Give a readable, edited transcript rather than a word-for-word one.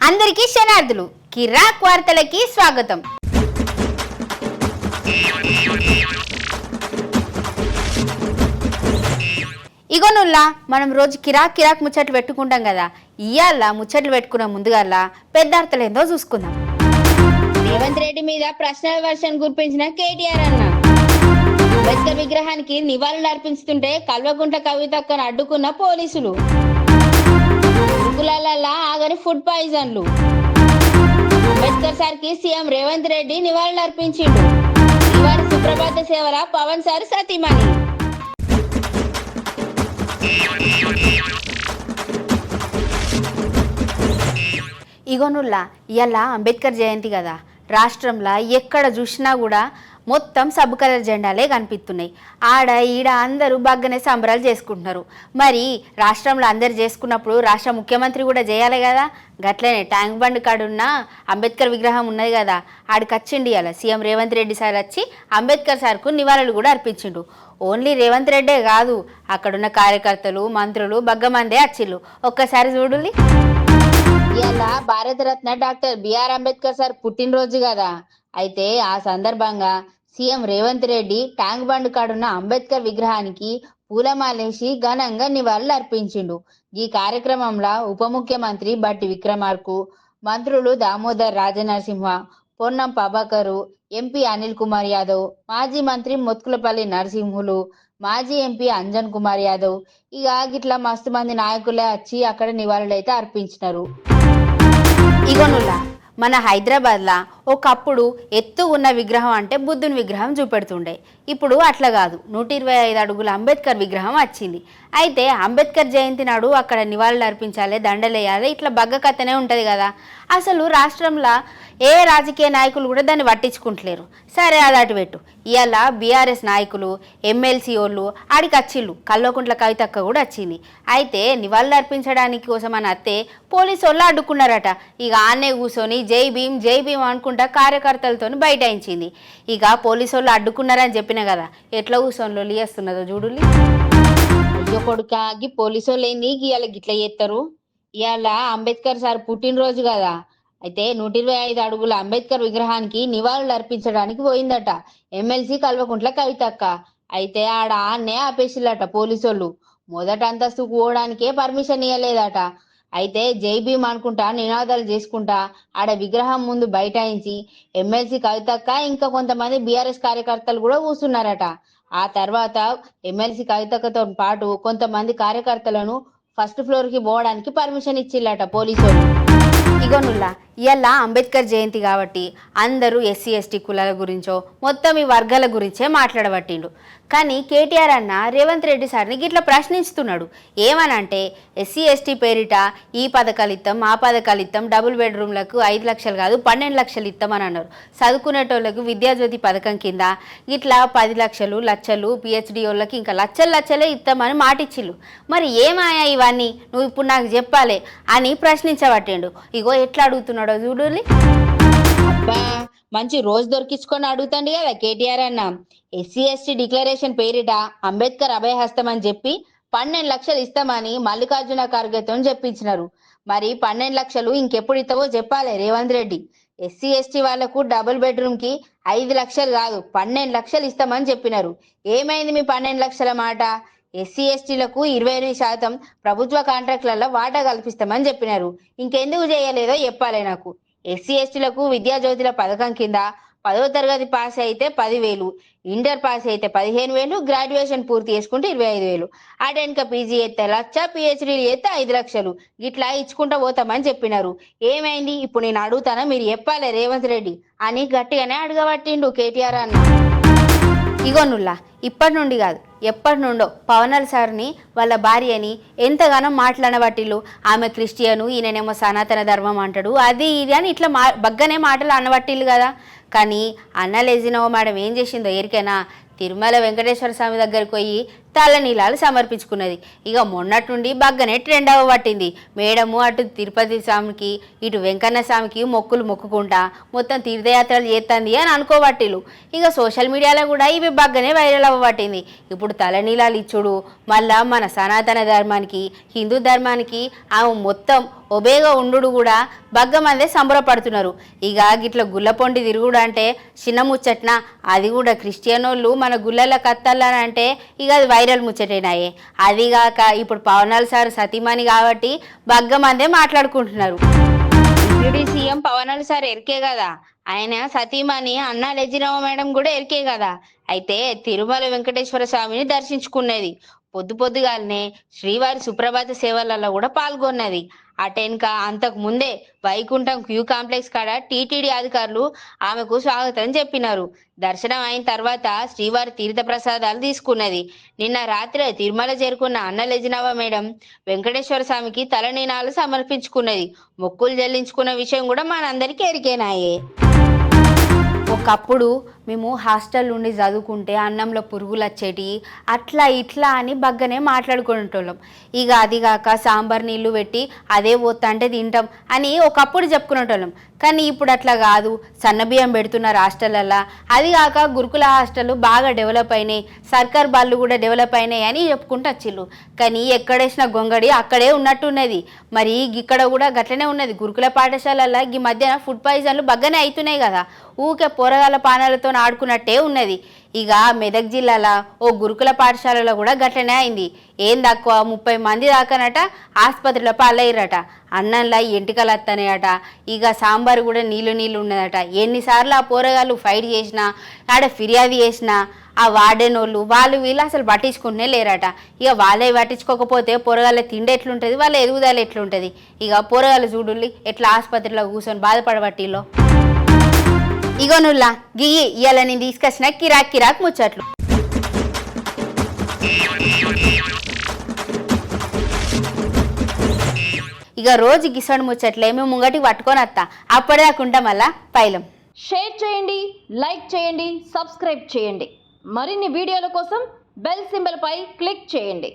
అందరికీ శనార్థులు కిరాక్ వార్తలకి స్వాగతం. ఇగోనుల్లా మనం రోజు కిరాక్ ముచ్చట్లు పెట్టుకుంటాం కదా. ఇయ్యాల ముచ్చట్లు పెట్టుకున్న ముందుగాల పెద్దార్థలేందో చూసుకుందాం. రేవంత్ రెడ్డి మీద ప్రశ్నల వర్షం కురిపించిన కేటీఆర్ అన్న అంబేద్కర్ విగ్రహానికి నివాళులు అర్పిస్తుంటే కల్వకుంట్ల కవితక్కను అడ్డుకున్న పోలీసులు, గురుకులాల ఆగని ఫుడ్ పాయిజన్లు. అంబేద్కర్ సార్ కి సీఎం రేవంత్ రెడ్డి నివాళులు అర్పించిండు. ఇవాళ సుప్రభాత సేవల పవన్ సార్ సతీమణి. ఇగోనుల్లా ఇవాళ అంబేద్కర్ జయంతి కదా. రాష్ట్రంలో ఎక్కడ చూసినా కూడా మొత్తం సబ్బు కలర్ జెండాలే కనిపిస్తున్నాయి. ఆడ ఈడ అందరూ బాగానే సంబరాలు చేసుకుంటున్నారు. మరి రాష్ట్రంలో అందరు చేసుకున్నప్పుడు రాష్ట్ర ముఖ్యమంత్రి కూడా చేయాలి కదా. గట్లనే ట్యాంక్ బండ్ కాడున్న అంబేద్కర్ విగ్రహం ఉన్నది కదా, ఆడికి వచ్చిండి ఇవాళ సీఎం రేవంత్ రెడ్డి సార్ వచ్చి అంబేద్కర్ సార్కు నివాళులు కూడా అర్పించిండు. ఓన్లీ రేవంత్ రెడ్డే కాదు, అక్కడున్న కార్యకర్తలు మంత్రులు బగ్గమందే వచ్చిళ్ళు. ఒక్కసారి చూడుల్లి. ఇవాళ Bharat Ratna doctor B R Ambedkar sir పుట్టినరోజు కదా. అయితే ఆ సందర్భంగా CM Revanth Reddy tank bund కాడున్న అంబేద్కర్ విగ్రహానికి పూలమాలేసి ఘనంగా నివాళులు అర్పించిండు. ఈ కార్యక్రమంలో ఉప ముఖ్యమంత్రి బట్టి విక్రమార్కు, మంత్రులు దామోదర్ రాజనరసింహ, పొన్నం ప్రభాకరు, ఎంపీ అనిల్ కుమార్ యాదవ్, మాజీ మంత్రి మొత్కులపల్లి నరసింహులు, మాజీ ఎంపీ అంజన్ కుమార్ యాదవ్, ఇక గిట్లా మస్తు మంది నాయకులే వచ్చి అక్కడ నివాళులు అయితే అర్పించినారు. ఇగోనుల్లా మన హైదరాబాద్లో ఒకప్పుడు ఎత్తు ఉన్న విగ్రహం అంటే బుద్ధుని విగ్రహం చూపెడుతుండే. ఇప్పుడు అట్లా కాదు, 125 అడుగుల అంబేద్కర్ విగ్రహం వచ్చింది. అయితే అంబేద్కర్ జయంతి నాడు అక్కడ నివాళులు అర్పించాలి, దండలేయాలి, ఇట్లా బగ్గ కథనే ఉంటుంది కదా. అసలు రాష్ట్రంలో ఏ రాజకీయ నాయకులు కూడా దాన్ని పట్టించుకుంటలేరు. సరే అది అటు పెట్టు. ఇవాళ బీఆర్ఎస్ నాయకులు ఎమ్మెల్సీ వాళ్ళు ఆడికి వచ్చిళ్ళు. కల్వకుంట్ల కవితక్క కూడా వచ్చింది. అయితే నివాళులు అర్పించడానికి కోసం అని అత్తే పోలీసు వాళ్ళు అడ్డుకున్నారట. ఇక ఆనే కూర్చొని జై భీమ్ అనుకుంటా కార్యకర్తలతో బైఠాయించింది. ఇక పోలీసు వాళ్ళు అడ్డుకున్నారని చెప్పిన కదా, ఎట్లా కూర్చొని లొల్లి చేస్తున్నదో చూడుల్లి. అయ్యో కొడుకాగి పోలీసు వాళ్ళు ఏంది ఇవాళ గిట్లా చేస్తారు. ఇవాళ అంబేద్కర్ సార్ పుట్టినరోజు కదా. అయితే 125 అడుగుల అంబేద్కర్ విగ్రహానికి నివాళులు అర్పించడానికి పోయిందట ఎమ్మెల్సీ కల్వకుంట్ల కవితక్క. అయితే ఆడ ఆన్నే ఆపేసిల్లట పోలీసోళ్ళు. మొదటి అంతస్తుకు పోవడానికే పర్మిషన్ ఇవ్వలేదట. అయితే జై భీమ్ అనుకుంటా నినాదాలు చేసుకుంటా ఆడ విగ్రహం ముందు బైఠాయించి ఎమ్మెల్సీ కవితక్క ఇంకా కొంతమంది బీఆర్ఎస్ కార్యకర్తలు కూడా కూర్చున్నారట. ఆ తర్వాత ఎమ్మెల్సీ కవితక్కతో పాటు కొంతమంది కార్యకర్తలను ఫస్ట్ ఫ్లోర్ కి పోవడానికి పర్మిషన్ ఇచ్చిల్లట పోలీసులు. ఇగోనుల్లా ఇవాళ అంబేద్కర్ జయంతి కాబట్టి అందరూ ఎస్సీ ఎస్టీ కులాల గురించో మొత్తం ఈ వర్గాల గురించే మాట్లాడబట్టిండు. కానీ కేటీఆర్ అన్న రేవంత్ రెడ్డి సార్ని గిట్లా ప్రశ్నిస్తున్నాడు. ఏమనంటే ఎస్సీ ఎస్టీ పేరిట ఈ పథకాలు ఇస్తాం ఆ పథకాలు ఇస్తాం, డబుల్ బెడ్రూమ్లకు 5 లక్షలు కాదు 12 లక్షలు ఇస్తామని అన్నారు. చదువుకునేటోళ్ళకు విద్యాజ్యోతి పథకం కింద ఇట్లా 10 లక్షలు పిహెచ్డి వాళ్ళకి ఇంకా లక్షలే ఇస్తామని మాటిచ్చిళ్ళు. మరి ఏమాయా ఇవన్నీ, నువ్వు ఇప్పుడు నాకు చెప్పాలి అని ప్రశ్నించబట్టిండు. ఇగో ఎట్లా అడుగుతున్నాడో చూడుల్లి. అబ్బా మంచి రోజు దొరికించుకొని అడుగుతాండి కదా కేటీఆర్ అన్న. ఎస్సీ ఎస్టీ డిక్లరేషన్ పేరిట అంబేద్కర్ అభయహస్తం అని చెప్పి 12 లక్షలు ఇస్తామని మల్లికార్జున ఖర్గేతో చెప్పించినారు. మరి 12 లక్షలు ఇంకెప్పుడు ఇస్తావో చెప్పాలి రేవంత్ రెడ్డి. ఎస్సీ ఎస్టీ వాళ్లకు డబుల్ బెడ్రూమ్ కి 5 లక్షలు కాదు 12 లక్షలు ఇస్తామని చెప్పినారు. ఏమైంది మీ 12 లక్షల మాట? ఎస్సీ ఎస్టీలకు 28% ప్రభుత్వ కాంట్రాక్ట్లలో వాటా కల్పిస్తామని చెప్పినారు. ఇంకెందుకు చేయలేదో చెప్పాలి నాకు. ఎస్సీ ఎస్టీలకు విద్యాజ్యోతుల పథకం కింద 10వ తరగతి పాస్ అయితే 10,000, ఇంటర్ పాస్ అయితే 15,000, గ్రాడ్యుయేషన్ పూర్తి చేసుకుంటే 25,000, అటెన్క పీజీ ఎత్తే 1,00,000, పిహెచ్డీ ఎత్తే 5 లక్షలు ఇట్లా ఇచ్చుకుంటా పోతామని చెప్పినారు. ఏమైంది ఇప్పుడు నేను అడుగుతానా, మీరు చెప్పాలి రేవంత్ రెడ్డి అని గట్టిగానే అడగబట్టిండు కేటీఆర్ అన్న. ఇగోనుల్లా ఇప్పటి నుండి కాదు ఎప్పటి నుండో పవనల్ సార్ని వాళ్ళ భార్యని ఎంతగానో మాట్లాడబట్టిళ్ళు. ఆమె క్రిస్టియను, ఈయననేమో సనాతన ధర్మం అంటాడు, అది ఇది అని ఇట్లా బగ్గనే మాటలు అనబట్టిళ్ళు కదా. కానీ అన్న లెజినో మేడం ఏం చేసిందో ఎరికైనా, తిరుమల వెంకటేశ్వర స్వామి దగ్గరికి పోయి తలనీలాలు సమర్పించుకున్నది. ఇక మొన్నటి నుండి బగ్గనే ట్రెండ్ అవ్వబట్టింది. మేడము అటు తిరుపతి స్వామికి ఇటు వెంకన్న స్వామికి మొక్కులు మొక్కుకుంటా మొత్తం తీర్థయాత్రలు చేస్తుంది అని అనుకోబట్టిలు. ఇక సోషల్ మీడియాలో కూడా ఇవి బగ్గనే వైరల్ అవ్వబట్టింది. ఇప్పుడు తలనీలాలు ఇచ్చుడు మళ్ళా మన సనాతన ధర్మానికి హిందూ ధర్మానికి ఆమె మొత్తం ఒబేగా ఉండు కూడా బగ్గ మందే సంబరపడుతున్నారు. ఇక గిట్ల గుళ్ళపొండి తిరుగుడు అంటే చిన్న ముచ్చట్న, అది కూడా క్రిస్టియనోళ్ళు మన గుళ్ళల కత్తల్లానంటే ఇక అది వైరల్ ముచ్చటేనాయే. అదిగాక ఇప్పుడు పవనాల్ సార్ సతీమణి కాబట్టి బగ్గ మందే మాట్లాడుకుంటున్నారు. డిప్యూటీ సీఎం పవనాల్ సార్ ఎరికే కదా, ఆయన సతీమణి అన్నా లెజినమ్మ మేడం కూడా ఎరికే కదా. అయితే తిరుమల వెంకటేశ్వర స్వామిని దర్శించుకున్నది. పొద్దుగాలనే శ్రీవారి సుప్రభాత సేవలలో కూడా పాల్గొన్నది. అటెన్క అంతకు ముందే వైకుంఠం క్యూ కాంప్లెక్స్ కాడ టీటీడీ అధికారులు ఆమెకు స్వాగతం చెప్పినారు. దర్శనం అయిన తర్వాత శ్రీవారి తీర్థ ప్రసాదాలు తీసుకున్నది. నిన్న రాత్రి తిరుమల చేరుకున్న అన్నలెజినవ మేడం వెంకటేశ్వర స్వామికి తలనీనాలు సమర్పించుకున్నది. మొక్కులు చెల్లించుకున్న విషయం కూడా మనందరికీ ఎరికేనాయే. ఒకప్పుడు మేము హాస్టల్ నుండి చదువుకుంటే అన్నంలో పురుగులు వచ్చేటి అట్లా ఇట్లా అని బగ్గనే మాట్లాడుకునేటోళ్ళం. ఇక అదిగాక సాంబార్ నీళ్లు పెట్టి అదే పోతా అంటే తింటాం అని ఒకప్పుడు చెప్పుకునేటోళ్ళం. కానీ ఇప్పుడు అట్లా కాదు, సన్నబియ్యం పెడుతున్నారు హాస్టళ్ళల్లో. అదిగాక గురుకుల హాస్టల్ బాగా డెవలప్ అయినాయి, సర్కార్ బళ్ళు కూడా డెవలప్ అయినాయి అని చెప్పుకుంటూ వచ్చిళ్ళు. కానీ ఎక్కడేసిన గొంగడి అక్కడే ఉన్నట్టున్నది. మరి ఇక్కడ కూడా గట్లనే ఉన్నది. గురుకుల పాఠశాలల్లో ఈ మధ్యన ఫుడ్ పాయిజన్లు బగ్గనే అవుతున్నాయి కదా, ఊకే పోరగాల పానాలతో ఆడుకున్నట్టే ఉన్నది. ఇక మెదక్ జిల్లాలో ఓ గురుకుల పాఠశాలలో కూడా గట్లనే అయింది. ఏం తక్కువ 30 మంది దాకానట ఆసుపత్రిలో పాలయ్యారట. అన్నంలా ఎంటికలు వస్తానయట. ఇక సాంబార్ కూడా నీళ్ళు ఉన్నదట. ఎన్నిసార్లు ఆ పోరగాళ్ళు ఫైట్ చేసినా ఆడ ఫిర్యాదు చేసినా ఆ వార్డెన్ వాళ్ళు వీళ్ళు అసలు పట్టించుకునే లేరట. ఇక వాళ్ళే పట్టించుకోకపోతే పోరగాళ్ళ తిండి ఎట్లుంటుంది, వాళ్ళ ఎదుగుదల ఎట్లుంటుంది. ఇక పోరగాళ్ళు చూడుల్లి ఎట్లా ఆసుపత్రిలో కూర్చొని బాధపడబట్టిలో. ఇగోనుల్లా గియ్యి ఇవాళ నేను తీసుకొచ్చిన కిరాక్ ముచ్చట్లు. ఇక రోజు గిసడు ముచ్చట్లే మేము ముంగటికి పట్టుకొని వస్తా. అప్పటిదాకుంటా మళ్ళా పైలం. షేర్ చేయండి, లైక్ చేయండి, సబ్స్క్రైబ్ చేయండి. మరిన్ని వీడియోల కోసం బెల్ సింబల్ పై క్లిక్ చేయండి.